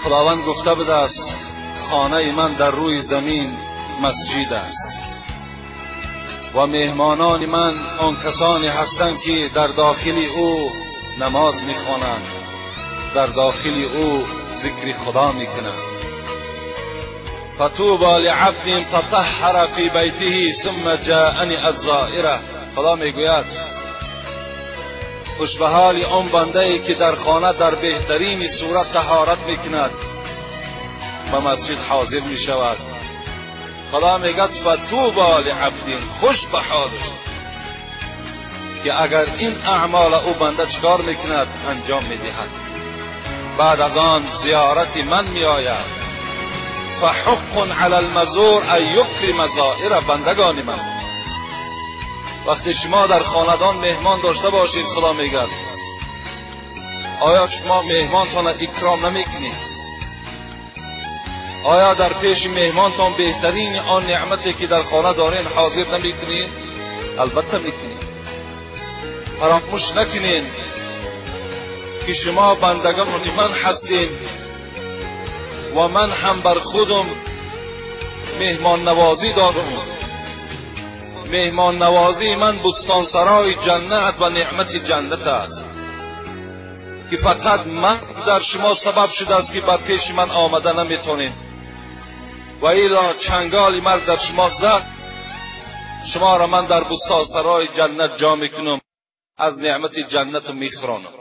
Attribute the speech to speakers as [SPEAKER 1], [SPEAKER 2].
[SPEAKER 1] خداوند گفته بوده است خانه من در روی زمین مسجد است و مهمانان من آن کسانی هستند که در داخل او نماز میخوانند، در داخل او ذکر خدا میکنند. فطوبى لعبد تطهر في بیته ثم جاءنی الزائره. خدا میگوید خوش به حال آن بنده ای که در خانه در بهترین صورت طهارت میکند به مسجد حاضر میشود. خدا میگد فطوبى لعبد، خوش به حالش که اگر این اعمال او بنده چکار میکند انجام میدهد. بعد از آن زیارت من میآید. فحق علی المزور ان یکرم زائره. بندگان من، وقتی شما در خاندان مهمان داشته باشید خدا میگد آیا شما مهمانتان اکرام نمیکنید؟ آیا در پیش مهمانتان بهترین آن نعمتی که در خانه دارین حاضر نمیکنید؟ البته میکنید. فراموش نکنید که شما بندگان من هستید و من هم بر خودم مهمان نوازی دارم. مهمان نوازی من بستانسرای جنت و نعمت جنت است که فقط من در شما سبب شده است که بر پیش من آمده نمیتونید و ایرا چنگال مرگ در شما زد. شما را من در بستانسرای جنت جا میکنم، از نعمت جنت میخورانم.